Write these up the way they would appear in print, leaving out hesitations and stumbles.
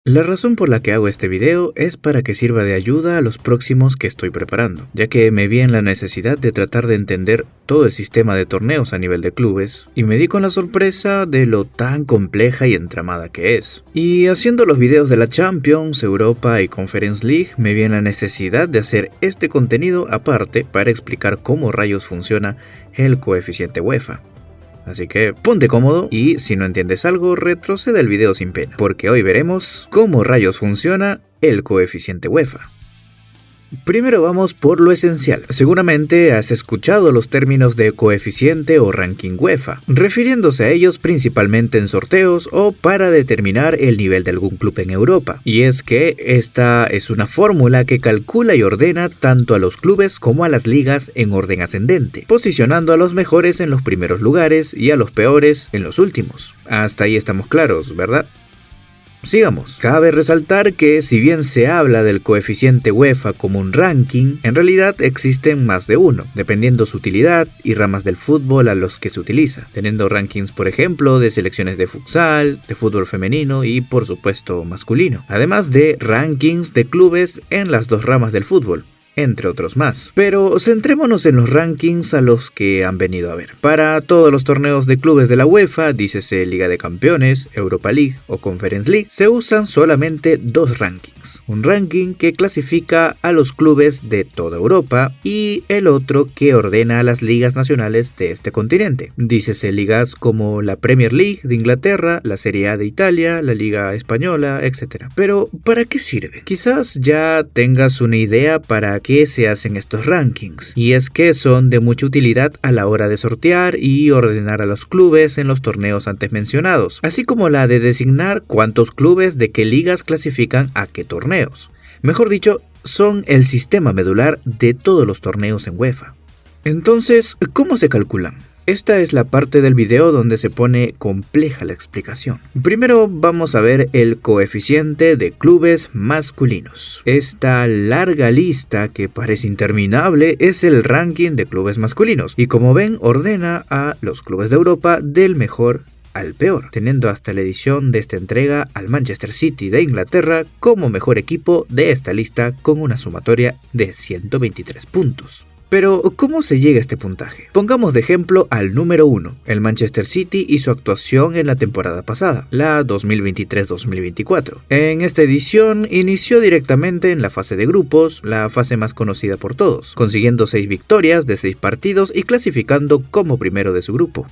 La razón por la que hago este video es para que sirva de ayuda a los próximos que estoy preparando, ya que me vi en la necesidad de tratar de entender todo el sistema de torneos a nivel de clubes, y me di con la sorpresa de lo tan compleja y entramada que es. Y haciendo los videos de la Champions, Europa y Conference League, me vi en la necesidad de hacer este contenido aparte para explicar cómo rayos funciona el coeficiente UEFA. Así que ponte cómodo y si no entiendes algo, retrocede el video sin pena, porque hoy veremos cómo rayos funciona el coeficiente UEFA. Primero vamos por lo esencial. Seguramente has escuchado los términos de coeficiente o ranking UEFA, refiriéndose a ellos principalmente en sorteos o para determinar el nivel de algún club en Europa. Y es que esta es una fórmula que calcula y ordena tanto a los clubes como a las ligas en orden ascendente, posicionando a los mejores en los primeros lugares y a los peores en los últimos. Hasta ahí estamos claros, ¿verdad? Sigamos. Cabe resaltar que si bien se habla del coeficiente UEFA como un ranking, en realidad existen más de uno, dependiendo su utilidad y ramas del fútbol a los que se utiliza, teniendo rankings por ejemplo de selecciones de futsal, de fútbol femenino y por supuesto masculino, además de rankings de clubes en las dos ramas del fútbol, entre otros más. Pero centrémonos en los rankings a los que han venido a ver. Para todos los torneos de clubes de la UEFA, dícese Liga de Campeones, Europa League o Conference League, se usan solamente dos rankings. Un ranking que clasifica a los clubes de toda Europa y el otro que ordena a las ligas nacionales de este continente. Dícese ligas como la Premier League de Inglaterra, la Serie A de Italia, la Liga Española, etc. Pero, ¿para qué sirve? Quizás ya tengas una idea para qué se hacen estos rankings, y es que son de mucha utilidad a la hora de sortear y ordenar a los clubes en los torneos antes mencionados, así como la de designar cuántos clubes de qué ligas clasifican a qué torneos. Mejor dicho, son el sistema medular de todos los torneos en UEFA. Entonces, ¿cómo se calculan? Esta es la parte del video donde se pone compleja la explicación. Primero vamos a ver el coeficiente de clubes masculinos. Esta larga lista que parece interminable es el ranking de clubes masculinos y como ven ordena a los clubes de Europa del mejor al peor, teniendo hasta la edición de esta entrega al Manchester City de Inglaterra como mejor equipo de esta lista con una sumatoria de 123 puntos. Pero, ¿cómo se llega a este puntaje? Pongamos de ejemplo al número 1, el Manchester City y su actuación en la temporada pasada, la 2023-2024. En esta edición inició directamente en la fase de grupos, la fase más conocida por todos, consiguiendo 6 victorias de 6 partidos y clasificando como primero de su grupo.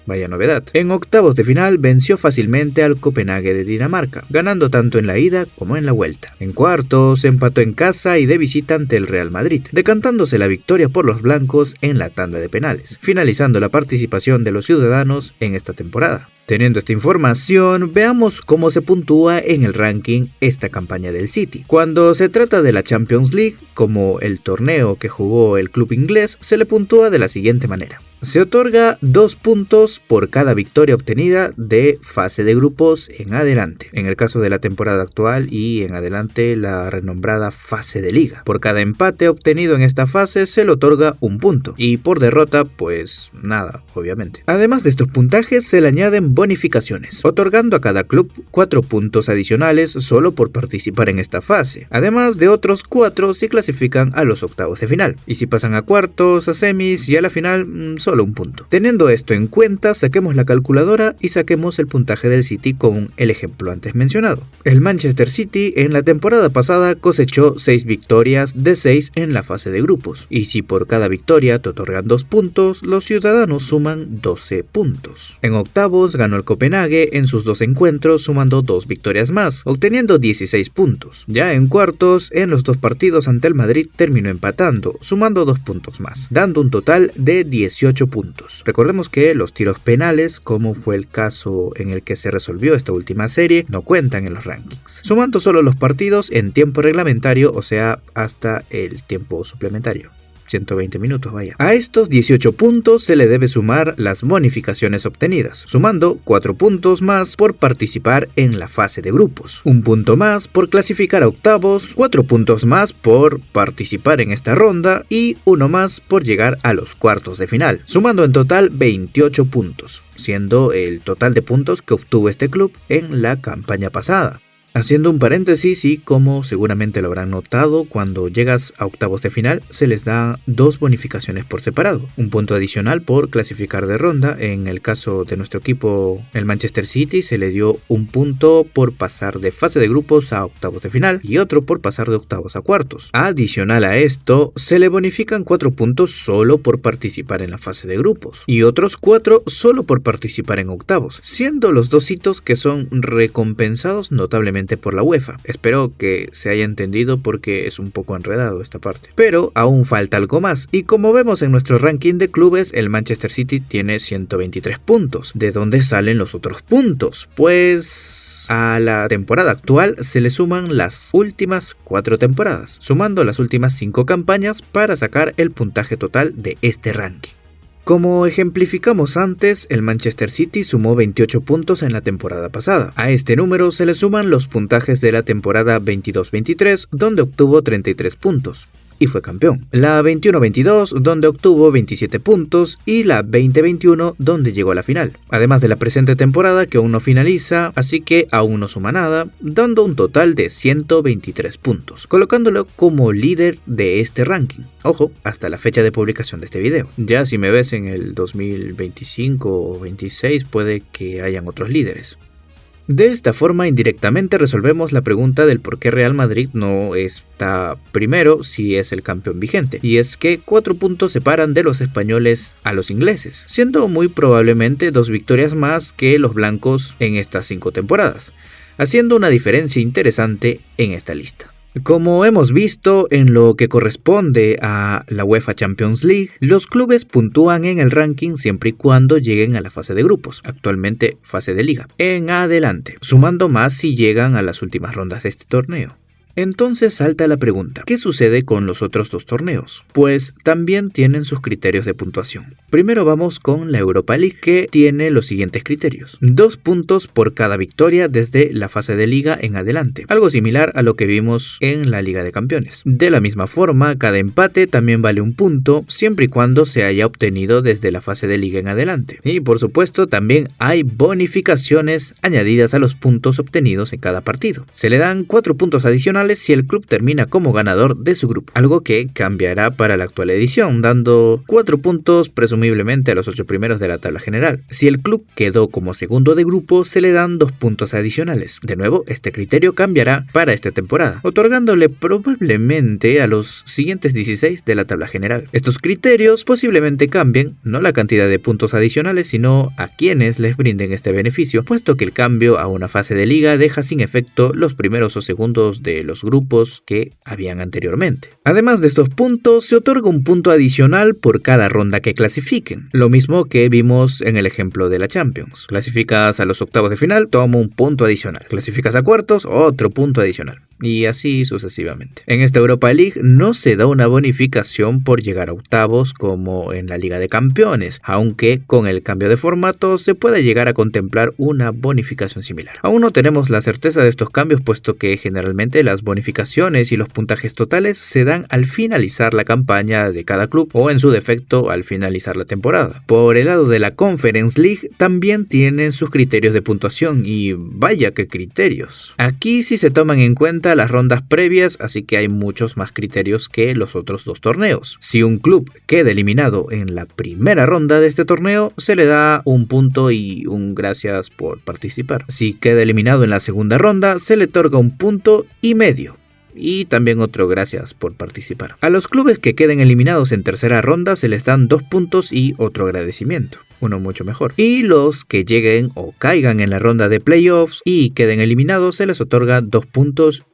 Vaya novedad. En octavos de final venció fácilmente al Copenhague de Dinamarca, ganando tanto en la ida como en la vuelta. En cuartos empató en casa y de visita ante el Real Madrid, decantándose la victoria por los blancos en la tanda de penales, finalizando la participación de los ciudadanos en esta temporada. Teniendo esta información, veamos cómo se puntúa en el ranking esta campaña del City. Cuando se trata de la Champions League, como el torneo que jugó el club inglés, se le puntúa de la siguiente manera. Se otorga 2 puntos por cada victoria obtenida de fase de grupos en adelante, en el caso de la temporada actual y en adelante la renombrada fase de liga. Por cada empate obtenido en esta fase se le otorga 1 punto y por derrota pues nada, obviamente. Además de estos puntajes se le añaden bonificaciones, otorgando a cada club 4 puntos adicionales solo por participar en esta fase, además de otros 4 si clasifican a los octavos de final, y si pasan a cuartos, a semis y a la final solo 1 punto. Teniendo esto en cuenta, saquemos la calculadora y saquemos el puntaje del City con el ejemplo antes mencionado. El Manchester City en la temporada pasada cosechó 6 victorias de 6 en la fase de grupos, y si por cada victoria te otorgan 2 puntos, los ciudadanos suman 12 puntos. En octavos ganó el Copenhague en sus 2 encuentros sumando 2 victorias más, obteniendo 16 puntos. Ya en cuartos, en los 2 partidos ante el Madrid terminó empatando, sumando 2 puntos más, dando un total de 18 puntos. Recordemos que los tiros penales, como fue el caso en el que se resolvió esta última serie, no cuentan en los rankings, sumando solo los partidos en tiempo reglamentario, o sea, hasta el tiempo suplementario. 120 minutos, vaya. A estos 18 puntos se le debe sumar las bonificaciones obtenidas, sumando 4 puntos más por participar en la fase de grupos, 1 punto más por clasificar a octavos, 4 puntos más por participar en esta ronda y 1 más por llegar a los cuartos de final, sumando en total 28 puntos, siendo el total de puntos que obtuvo este club en la campaña pasada. Haciendo un paréntesis, y como seguramente lo habrán notado, cuando llegas a octavos de final se les da 2 bonificaciones por separado. Un punto adicional por clasificar de ronda. En el caso de nuestro equipo, el Manchester City, se le dio un punto por pasar de fase de grupos a octavos de final y otro por pasar de octavos a cuartos. Adicional a esto, se le bonifican 4 puntos solo por participar en la fase de grupos y otros 4 solo por participar en octavos, siendo los 2 hitos que son recompensados notablemente por la UEFA. Espero que se haya entendido porque es un poco enredado esta parte. Pero aún falta algo más, y como vemos en nuestro ranking de clubes, el Manchester City tiene 123 puntos. ¿De dónde salen los otros puntos? Pues a la temporada actual se le suman las últimas 4 temporadas, sumando las últimas 5 campañas para sacar el puntaje total de este ranking. Como ejemplificamos antes, el Manchester City sumó 28 puntos en la temporada pasada. A este número se le suman los puntajes de la temporada 22-23, donde obtuvo 33 puntos y fue campeón. La 21-22, donde obtuvo 27 puntos, y la 20-21, donde llegó a la final. Además de la presente temporada, que aún no finaliza, así que aún no suma nada, dando un total de 123 puntos, colocándolo como líder de este ranking. Ojo, hasta la fecha de publicación de este video. Ya si me ves en el 2025 o 26, puede que hayan otros líderes. De esta forma, indirectamente resolvemos la pregunta del por qué Real Madrid no está primero si es el campeón vigente, y es que 4 puntos separan de los españoles a los ingleses, siendo muy probablemente 2 victorias más que los blancos en estas 5 temporadas, haciendo una diferencia interesante en esta lista. Como hemos visto, en lo que corresponde a la UEFA Champions League, los clubes puntúan en el ranking siempre y cuando lleguen a la fase de grupos, actualmente fase de liga, en adelante, sumando más si llegan a las últimas rondas de este torneo. Entonces salta la pregunta, ¿qué sucede con los otros 2 torneos? Pues también tienen sus criterios de puntuación. Primero vamos con la Europa League, que tiene los siguientes criterios: 2 puntos por cada victoria desde la fase de liga en adelante, algo similar a lo que vimos en la Liga de Campeones. De la misma forma, cada empate también vale 1 punto, siempre y cuando se haya obtenido desde la fase de liga en adelante. Y por supuesto también hay bonificaciones añadidas a los puntos obtenidos en cada partido. Se le dan 4 puntos adicionales si el club termina como ganador de su grupo, algo que cambiará para la actual edición, dando 4 puntos presumiblemente a los 8 primeros de la tabla general. Si el club quedó como segundo de grupo, se le dan 2 puntos adicionales. De nuevo, este criterio cambiará para esta temporada, otorgándole probablemente a los siguientes 16 de la tabla general. Estos criterios posiblemente cambien, no la cantidad de puntos adicionales, sino a quienes les brinden este beneficio, puesto que el cambio a una fase de liga deja sin efecto los primeros o segundos de los grupos que habían anteriormente. Además de estos puntos, se otorga un punto adicional por cada ronda que clasifiquen, lo mismo que vimos en el ejemplo de la Champions. Clasificas a los octavos de final, toma un punto adicional. Clasificas a cuartos, otro punto adicional. Y así sucesivamente. En esta Europa League no se da una bonificación por llegar a octavos como en la Liga de Campeones, aunque con el cambio de formato se puede llegar a contemplar una bonificación similar. Aún no tenemos la certeza de estos cambios, puesto que generalmente las bonificaciones y los puntajes totales se dan al finalizar la campaña de cada club, o en su defecto al finalizar la temporada. Por el lado de la Conference League también tienen sus criterios de puntuación, y vaya que criterios. Aquí sí se toman en cuenta las rondas previas, así que hay muchos más criterios que los otros 2 torneos. Si un club queda eliminado en la primera ronda de este torneo, se le da 1 punto y un gracias por participar. Si queda eliminado en la segunda ronda, se le otorga 1,5 puntos y también otro gracias por participar. A los clubes que queden eliminados en tercera ronda se les dan 2 puntos y otro agradecimiento, uno mucho mejor. Y los que lleguen o caigan en la ronda de playoffs y queden eliminados, se les otorga 2,5 puntos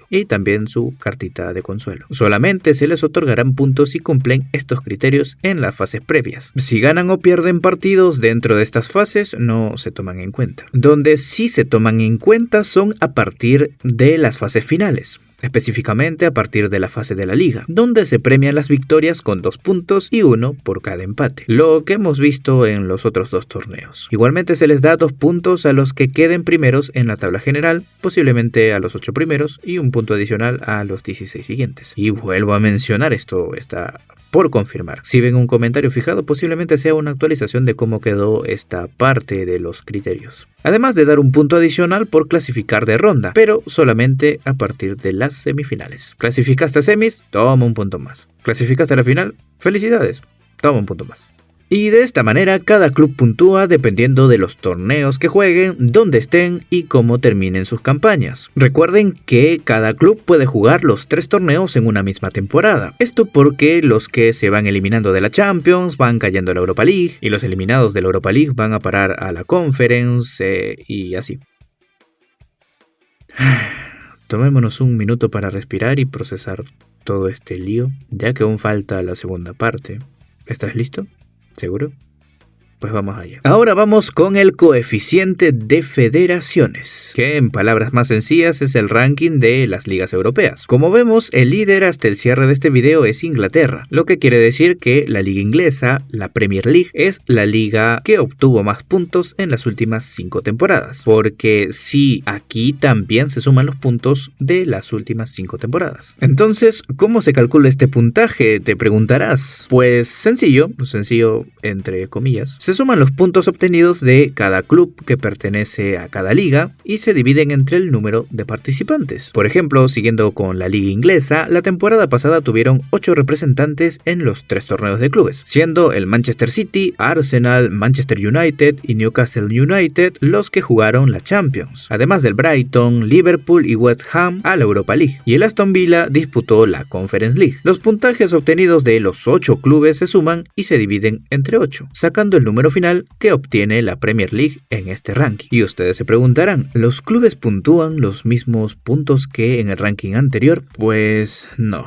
y también su cartita de consuelo. Solamente se les otorgarán puntos si cumplen estos criterios en las fases previas. Si ganan o pierden partidos dentro de estas fases, no se toman en cuenta. Donde sí se toman en cuenta son a partir de las fases finales. Específicamente a partir de la fase de la liga, donde se premian las victorias con 2 puntos y 1 por cada empate, lo que hemos visto en los otros 2 torneos. Igualmente se les da 2 puntos a los que queden primeros en la tabla general, posiblemente a los 8 primeros, y 1 punto adicional a los 16 siguientes. Y vuelvo a mencionar, esto está por confirmar. Si ven un comentario fijado, posiblemente sea una actualización de cómo quedó esta parte de los criterios. Además de dar un punto adicional por clasificar de ronda, pero solamente a partir de las semifinales. ¿Clasificaste a semis? Toma un punto más. ¿Clasificaste a la final? ¡Felicidades! Toma un punto más. Y de esta manera cada club puntúa dependiendo de los torneos que jueguen, dónde estén y cómo terminen sus campañas. Recuerden que cada club puede jugar los 3 torneos en una misma temporada. Esto porque los que se van eliminando de la Champions van cayendo a la Europa League y los eliminados de la Europa League van a parar a la Conference y así. Tomémonos un minuto para respirar y procesar todo este lío, ya que aún falta la segunda parte. ¿Estás listo? ¿Seguro? Pues vamos allá. Ahora vamos con el coeficiente de federaciones, que en palabras más sencillas es el ranking de las ligas europeas. Como vemos, el líder hasta el cierre de este video es Inglaterra, lo que quiere decir que la liga inglesa, la Premier League, es la liga que obtuvo más puntos en las últimas 5 temporadas. Porque sí, aquí también se suman los puntos de las últimas 5 temporadas. Entonces, ¿cómo se calcula este puntaje? Te preguntarás. Pues sencillo entre comillas. Se suman los puntos obtenidos de cada club que pertenece a cada liga y se dividen entre el número de participantes. Por ejemplo, siguiendo con la liga inglesa, la temporada pasada tuvieron 8 representantes en los 3 torneos de clubes, siendo el Manchester City, Arsenal, Manchester United y Newcastle United los que jugaron la Champions, además del Brighton, Liverpool y West Ham a la Europa League, y el Aston Villa disputó la Conference League. Los puntajes obtenidos de los 8 clubes se suman y se dividen entre 8, sacando el número final que obtiene la Premier League en este ranking. Y ustedes se preguntarán, ¿los clubes puntúan los mismos puntos que en el ranking anterior? Pues no.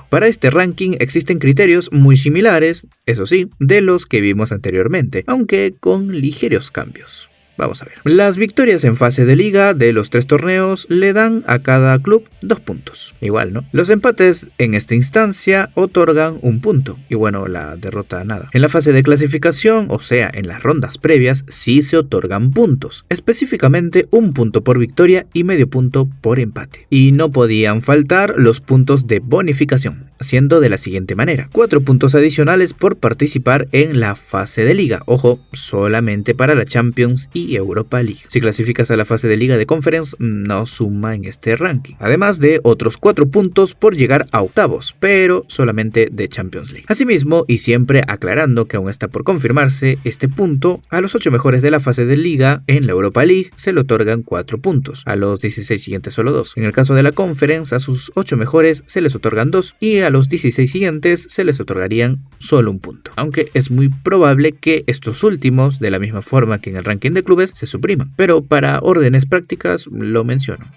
Para este ranking existen criterios muy similares, eso sí, de los que vimos anteriormente, aunque con ligeros cambios. Vamos a ver. Las victorias en fase de liga de los 3 torneos le dan a cada club 2 puntos. Igual, ¿no? Los empates en esta instancia otorgan 1 punto. Y bueno, la derrota nada. En la fase de clasificación, o sea, en las rondas previas, sí se otorgan puntos. Específicamente 1 punto por victoria y medio punto por empate. Y no podían faltar los puntos de bonificación, siendo de la siguiente manera: 4 puntos adicionales por participar en la fase de liga. Ojo, solamente para la Champions y Europa League. Si clasificas a la fase de liga de Conference, no suma en este ranking. Además de otros 4 puntos por llegar a octavos, pero solamente de Champions League. Asimismo, y siempre aclarando que aún está por confirmarse, este punto, a los 8 mejores de la fase de liga en la Europa League se le otorgan 4 puntos. A los 16 siguientes solo 2. En el caso de la Conference, a sus 8 mejores se les otorgan 2 y a los 16 siguientes se les otorgarían solo 1 punto. Aunque es muy probable que estos últimos, de la misma forma que en el ranking de clubes, se supriman, pero para órdenes prácticas lo menciono,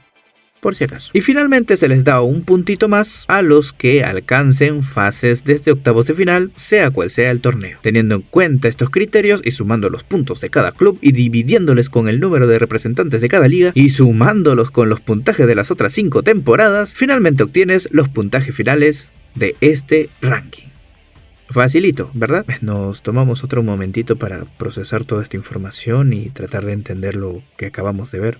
por si acaso. Y finalmente se les da 1 puntito más a los que alcancen fases desde octavos de final, sea cual sea el torneo. Teniendo en cuenta estos criterios y sumando los puntos de cada club y dividiéndoles con el número de representantes de cada liga y sumándolos con los puntajes de las otras 5 temporadas, finalmente obtienes los puntajes finales de este ranking. Facilito, ¿verdad? Nos tomamos otro momentito para procesar toda esta información y tratar de entender lo que acabamos de ver.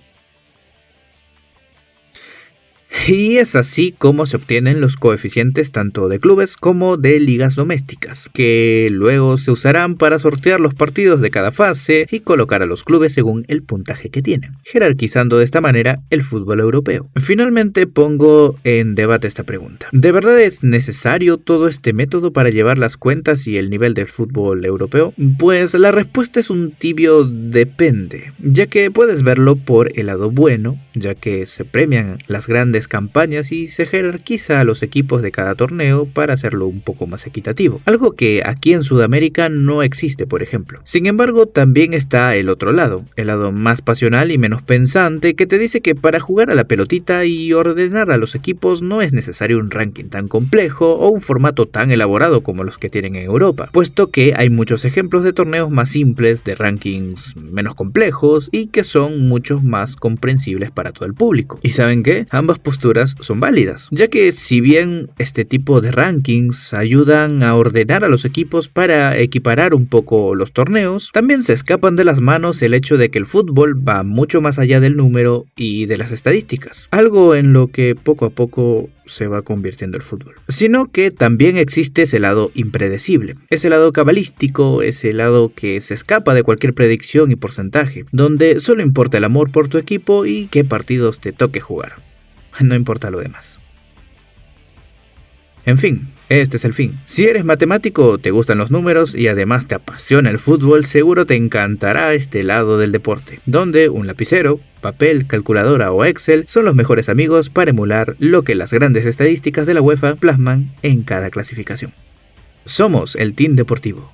Y es así como se obtienen los coeficientes tanto de clubes como de ligas domésticas, que luego se usarán para sortear los partidos de cada fase y colocar a los clubes según el puntaje que tienen, jerarquizando de esta manera el fútbol europeo. Finalmente pongo en debate esta pregunta: ¿de verdad es necesario todo este método para llevar las cuentas y el nivel del fútbol europeo? Pues la respuesta es un tibio depende, ya que puedes verlo por el lado bueno, ya que se premian las grandes campañas y se jerarquiza a los equipos de cada torneo para hacerlo un poco más equitativo, algo que aquí en Sudamérica no existe, por ejemplo. Sin embargo, también está el otro lado, el lado más pasional y menos pensante, que te dice que para jugar a la pelotita y ordenar a los equipos no es necesario un ranking tan complejo o un formato tan elaborado como los que tienen en Europa, puesto que hay muchos ejemplos de torneos más simples, de rankings menos complejos y que son mucho más comprensibles para todo el público. ¿Y saben qué? Ambas posturas posturas son válidas, ya que si bien este tipo de rankings ayudan a ordenar a los equipos para equiparar un poco los torneos, también se escapan de las manos el hecho de que el fútbol va mucho más allá del número y de las estadísticas, algo en lo que poco a poco se va convirtiendo el fútbol, sino que también existe ese lado impredecible, ese lado cabalístico, ese lado que se escapa de cualquier predicción y porcentaje, donde solo importa el amor por tu equipo y qué partidos te toque jugar, no importa lo demás. En fin, este es el fin. Si eres matemático, te gustan los números y además te apasiona el fútbol, seguro te encantará este lado del deporte, donde un lapicero, papel, calculadora o Excel son los mejores amigos para emular lo que las grandes estadísticas de la UEFA plasman en cada clasificación. Somos el Team Deportivo.